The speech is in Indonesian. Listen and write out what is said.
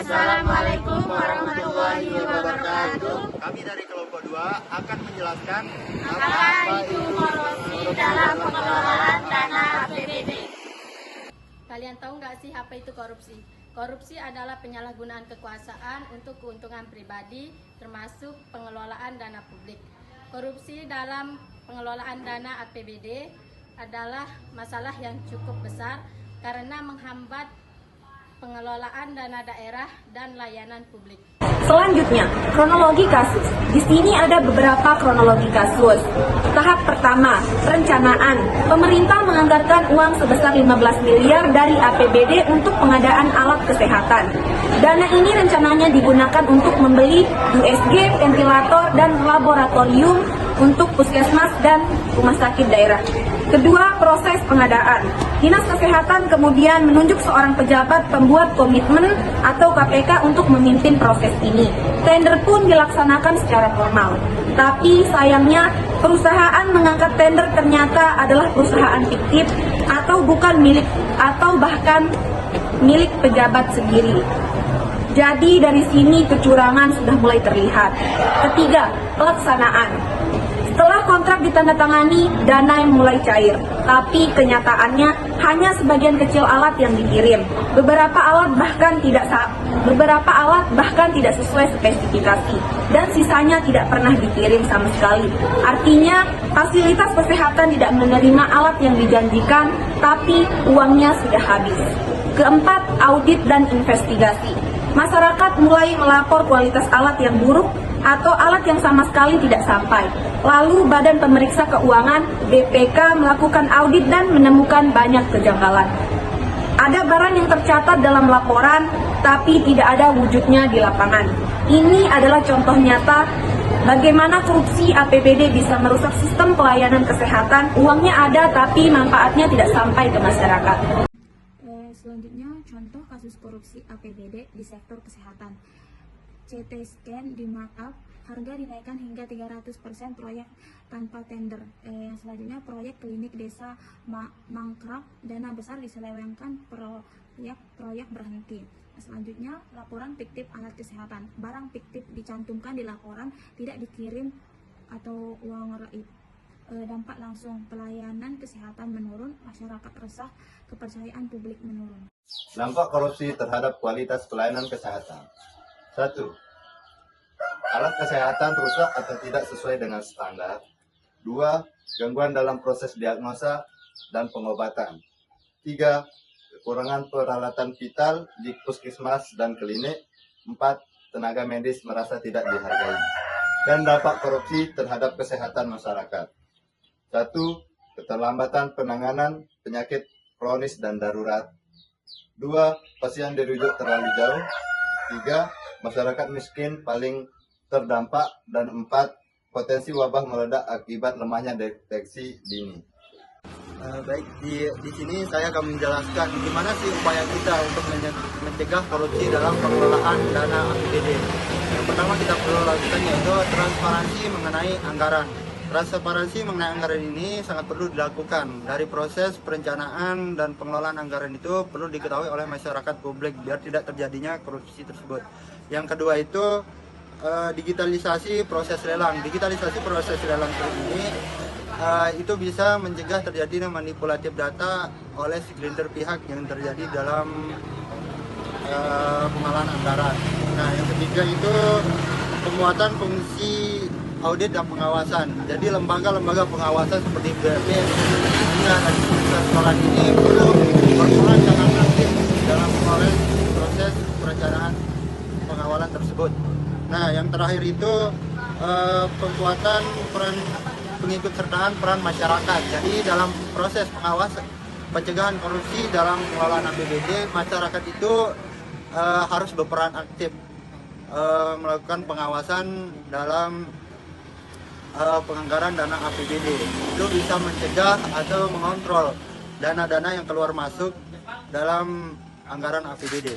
Assalamualaikum warahmatullahi wabarakatuh. Kami dari kelompok 2 akan menjelaskan Apa itu korupsi dalam pengelolaan dana APBD? Kalian tahu nggak sih apa itu korupsi? Korupsi adalah penyalahgunaan kekuasaan untuk keuntungan pribadi, termasuk pengelolaan dana publik. Korupsi dalam pengelolaan dana APBD adalah masalah yang cukup besar karena menghambat pengelolaan dana daerah dan layanan publik. Selanjutnya, kronologi kasus. Di sini ada beberapa kronologi kasus. Tahap pertama, perencanaan. Pemerintah menganggarkan uang sebesar 15 miliar dari APBD untuk pengadaan alat kesehatan. Dana ini rencananya digunakan untuk membeli USG, ventilator, dan laboratorium untuk puskesmas dan rumah sakit daerah. Kedua, proses pengadaan. Dinas Kesehatan kemudian menunjuk seorang pejabat pembuat komitmen atau KPK untuk memimpin proses ini. Tender pun dilaksanakan secara formal. Tapi sayangnya perusahaan mengangkat tender ternyata adalah perusahaan fiktif atau bukan milik atau bahkan milik pejabat sendiri. Jadi dari sini kecurangan sudah mulai terlihat. Ketiga, pelaksanaan. Setelah kontrak ditandatangani, dana yang mulai cair. Tapi kenyataannya hanya sebagian kecil alat yang dikirim. Beberapa alat bahkan tidak sesuai spesifikasi dan sisanya tidak pernah dikirim sama sekali. Artinya, fasilitas kesehatan tidak menerima alat yang dijanjikan, tapi uangnya sudah habis. Keempat, audit dan investigasi. Masyarakat mulai melapor kualitas alat yang buruk atau alat yang sama sekali tidak sampai. Lalu Badan Pemeriksa Keuangan (BPK) melakukan audit dan menemukan banyak kejanggalan. Ada barang yang tercatat dalam laporan, tapi tidak ada wujudnya di lapangan. Ini adalah contoh nyata bagaimana korupsi APBD bisa merusak sistem pelayanan kesehatan. Uangnya ada, tapi manfaatnya tidak sampai ke masyarakat. Selanjutnya, contoh kasus korupsi APBD di sektor kesehatan. CT scan di markup, harga dinaikkan hingga 300% proyek tanpa tender. Selanjutnya, proyek klinik desa mangkrak, dana besar diselewengkan, proyek berhenti. Selanjutnya, laporan fiktif alat kesehatan. Barang fiktif dicantumkan di laporan, tidak dikirim atau uang raib. Dampak langsung, pelayanan kesehatan menurun, masyarakat resah, kepercayaan publik menurun. dampak korupsi terhadap kualitas pelayanan kesehatan. 1. Alat kesehatan rusak atau tidak sesuai dengan standar. 2. Gangguan dalam proses diagnosa dan pengobatan. 3. Kekurangan peralatan vital di puskesmas dan klinik. 4. Tenaga medis merasa tidak dihargai. Dan dampak korupsi terhadap kesehatan masyarakat. 1. Keterlambatan penanganan penyakit kronis dan darurat. 2. Pasien dirujuk terlalu jauh. 3. Masyarakat miskin paling terdampak. Dan 4. Potensi wabah meledak akibat lemahnya deteksi dini. Baik, di sini saya akan menjelaskan gimana sih upaya kita untuk mencegah korupsi dalam pengelolaan dana APBD. Yang pertama kita perlu lakukan yaitu transparansi mengenai anggaran. Transparansi mengenai anggaran ini sangat perlu dilakukan. Dari proses perencanaan dan pengelolaan anggaran itu perlu diketahui oleh masyarakat publik biar tidak terjadinya korupsi tersebut. Yang kedua itu digitalisasi proses lelang. Digitalisasi proses lelang ini itu bisa mencegah terjadinya manipulatif data oleh segelintir pihak yang terjadi dalam pengelolaan anggaran. Nah, yang ketiga itu penguatan fungsi audit dan pengawasan. Jadi lembaga-lembaga pengawasan seperti BPN, dan sekolah ini perlu berperan sangat aktif dalam proses perencanaan pengawalan tersebut. Nah, yang terakhir itu penguatan peran pengikutsertaan peran masyarakat. Jadi dalam proses pengawasan pencegahan korupsi dalam pengelolaan APBD, masyarakat itu harus berperan aktif melakukan pengawasan dalam penganggaran dana APBD. Itu bisa mencegah atau mengontrol dana-dana yang keluar masuk dalam anggaran APBD.